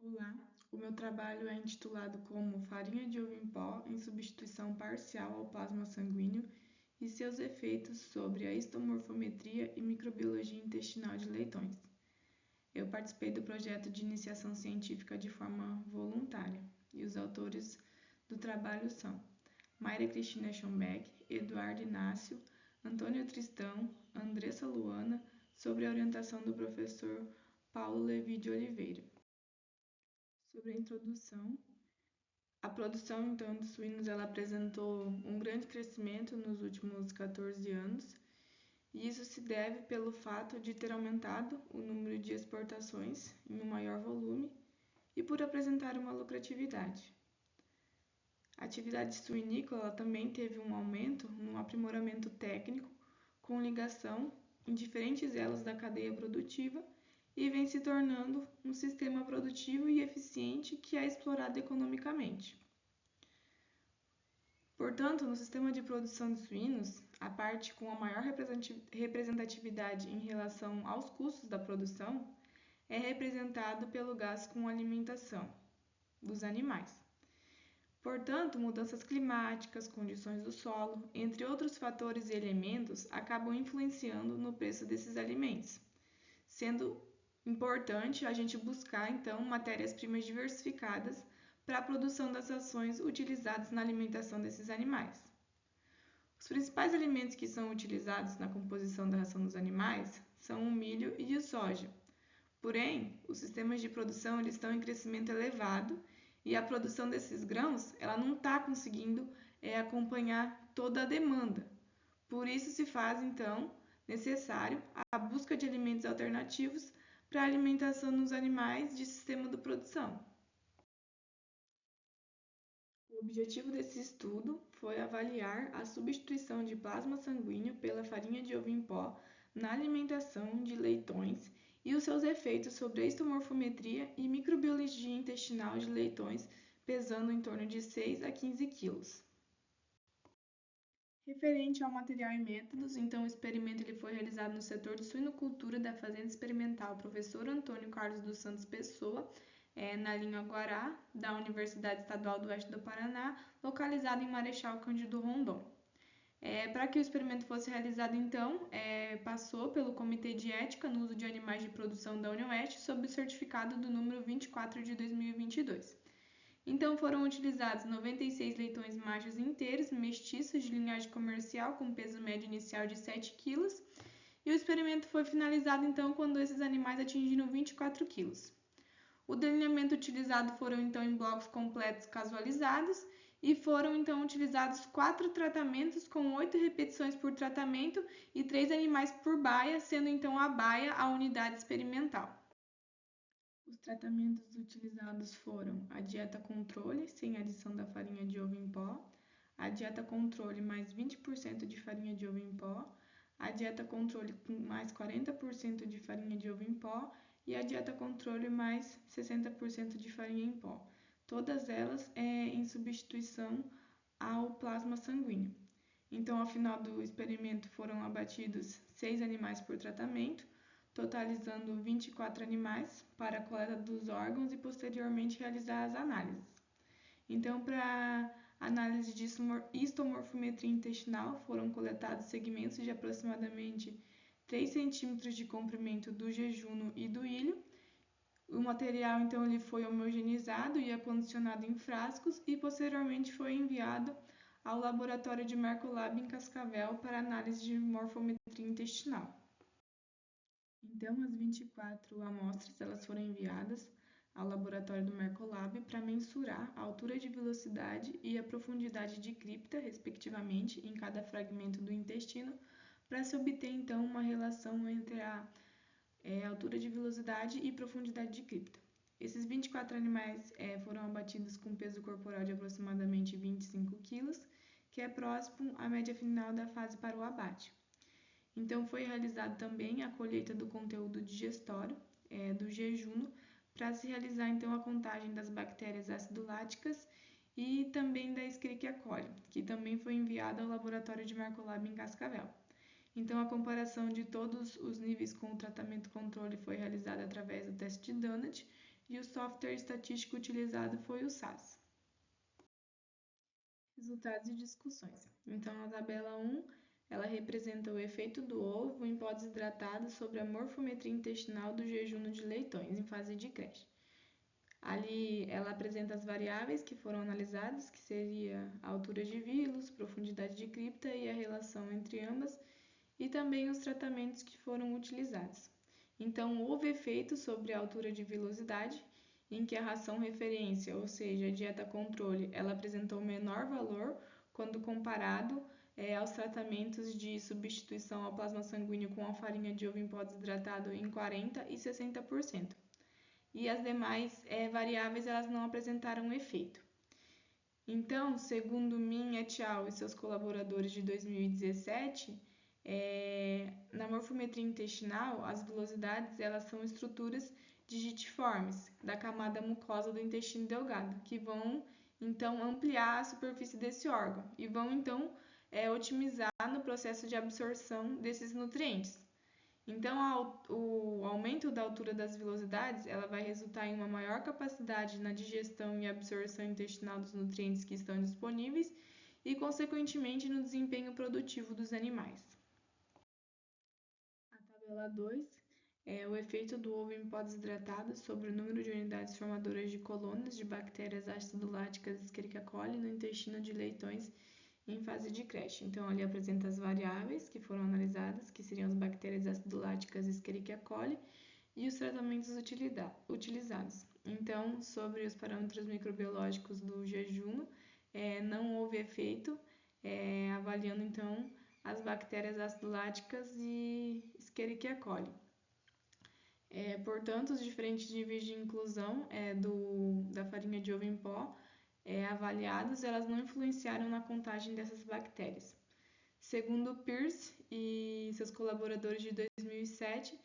Olá, o meu trabalho é intitulado como Farinha de ovo em pó em substituição parcial ao plasma sanguíneo e seus efeitos sobre a histomorfometria e microbiologia intestinal de leitões. Eu participei do projeto de iniciação científica de forma voluntária e os autores do trabalho são Mayra Cristina Schombeck, Eduardo Inácio, Antônio Tristão, Andressa Luana, sob a orientação do professor Paulo Levi de Oliveira. Sobre a introdução, a produção então de suínos ela apresentou um grande crescimento nos últimos 14 anos, e isso se deve pelo fato de ter aumentado o número de exportações em um maior volume e por apresentar uma lucratividade. A atividade suinícola também teve um aumento no aprimoramento técnico com ligação em diferentes elos da cadeia produtiva e vem se tornando um sistema produtivo e eficiente que é explorado economicamente. Portanto, no sistema de produção de suínos, a parte com a maior representatividade em relação aos custos da produção é representado pelo gasto com alimentação dos animais. Portanto, mudanças climáticas, condições do solo, entre outros fatores e elementos, acabam influenciando no preço desses alimentos, sendo importante a gente buscar, então, matérias-primas diversificadas para a produção das ações utilizadas na alimentação desses animais. Os principais alimentos que são utilizados na composição da ração dos animais são o milho e a soja. Porém, os sistemas de produção eles estão em crescimento elevado e a produção desses grãos ela não está conseguindo acompanhar toda a demanda. Por isso se faz, então, necessário a busca de alimentos alternativos para a alimentação dos animais de sistema de produção. O objetivo desse estudo foi avaliar a substituição de plasma sanguíneo pela farinha de ovo em pó na alimentação de leitões e os seus efeitos sobre a histomorfometria e microbiologia intestinal de leitões pesando em torno de 6 a 15 quilos. Referente ao material e métodos, então o experimento ele foi realizado no setor de suinocultura da Fazenda Experimental Professor Antônio Carlos dos Santos Pessoa, na linha Guará, da Universidade Estadual do Oeste do Paraná, localizada em Marechal Cândido Rondon. Para que o experimento fosse realizado, então, passou pelo Comitê de Ética no Uso de Animais de Produção da UniOeste, sob o certificado do número 24 de 2022. Então, foram utilizados 96 leitões machos inteiros, mestiços de linhagem comercial, com peso médio inicial de 7 kg, e o experimento foi finalizado, então, quando esses animais atingiram 24 kg. O delineamento utilizado foram, então, em blocos completos casualizados, e foram, então, utilizados 4 tratamentos com 8 repetições por tratamento e 3 animais por baia, sendo, então, a baia a unidade experimental. Os tratamentos utilizados foram a dieta controle, sem adição da farinha de ovo em pó, a dieta controle mais 20% de farinha de ovo em pó, a dieta controle com mais 40% de farinha de ovo em pó e a dieta controle mais 60% de farinha em pó. Todas elas em substituição ao plasma sanguíneo. Então, ao final do experimento, foram abatidos 6 animais por tratamento, totalizando 24 animais para a coleta dos órgãos e posteriormente realizar as análises. Então, para análise de histomorfometria intestinal, foram coletados segmentos de aproximadamente 3 centímetros de comprimento do jejuno e do ilho. O material, então, ele foi homogeneizado e acondicionado em frascos e posteriormente foi enviado ao laboratório de Mercolab em Cascavel para análise de morfometria intestinal. Então, as 24 amostras elas foram enviadas ao laboratório do Mercolab para mensurar a altura de velocidade e a profundidade de cripta, respectivamente, em cada fragmento do intestino, para se obter, então, uma relação entre a altura de velocidade e profundidade de cripta. Esses 24 animais foram abatidos com peso corporal de aproximadamente 25 kg, que é próximo à média final da fase para o abate. Então, foi realizado também a colheita do conteúdo digestório do jejuno para se realizar então a contagem das bactérias acidoláticas e também da Escherichia coli, que também foi enviada ao laboratório de Mercolab em Cascavel. Então, a comparação de todos os níveis com o tratamento controle foi realizada através do teste de Dunnett e o software estatístico utilizado foi o SAS. Resultados e discussões. Então, a tabela 1, ela representa o efeito do ovo em podas hidratadas sobre a morfometria intestinal do jejum de leitões em fase de creche. Ali, ela apresenta as variáveis que foram analisadas, que seria a altura de vilos, profundidade de cripta e a relação entre ambas, e também os tratamentos que foram utilizados. Então, houve efeito sobre a altura de vilosidade, em que a ração referência, ou seja, a dieta controle, ela apresentou menor valor quando comparado aos tratamentos de substituição ao plasma sanguíneo com a farinha de ovo em pó desidratado em 40% e 60%. E as demais variáveis elas não apresentaram efeito. Então, segundo Min et al. E seus colaboradores de 2017, na morfometria intestinal, as vilosidades elas são estruturas digitiformes da camada mucosa do intestino delgado, que vão então ampliar a superfície desse órgão e vão então otimizar no processo de absorção desses nutrientes. Então, o aumento da altura das vilosidades ela vai resultar em uma maior capacidade na digestão e absorção intestinal dos nutrientes que estão disponíveis e, consequentemente, no desempenho produtivo dos animais. A tabela 2 é o efeito do ovo em pó desidratado sobre o número de unidades formadoras de colônias de bactérias acidoláticas Escherichia coli no intestino de leitões em fase de creche. Então, ali apresenta as variáveis que foram analisadas, que seriam as bactérias acidoláticas Escherichia coli, e os tratamentos utilizados. Então, sobre os parâmetros microbiológicos do jejum, não houve efeito, avaliando então as bactérias acidoláticas e Escherichia coli. Portanto, os diferentes níveis de inclusão da farinha de ovo em pó avaliados, elas não influenciaram na contagem dessas bactérias. Segundo Pierce e seus colaboradores de 2007,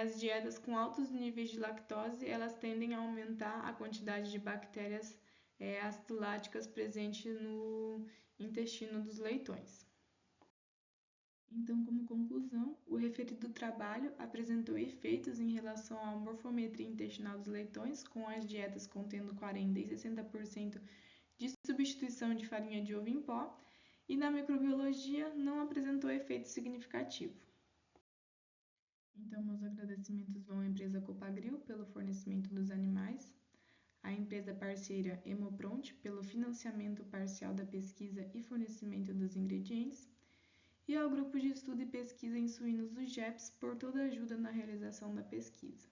as dietas com altos níveis de lactose, elas tendem a aumentar a quantidade de bactérias acidoláticas presentes no intestino dos leitões. Então, como conclusão, o referido trabalho apresentou efeitos em relação à morfometria intestinal dos leitões com as dietas contendo 40% e 60% de substituição de farinha de ovo em pó e na microbiologia não apresentou efeito significativo. Então, meus agradecimentos vão à empresa Copagril pelo fornecimento dos animais, à empresa parceira Hemopront pelo financiamento parcial da pesquisa e fornecimento dos ingredientes, e ao Grupo de Estudo e Pesquisa em Suínos do GEPS por toda a ajuda na realização da pesquisa.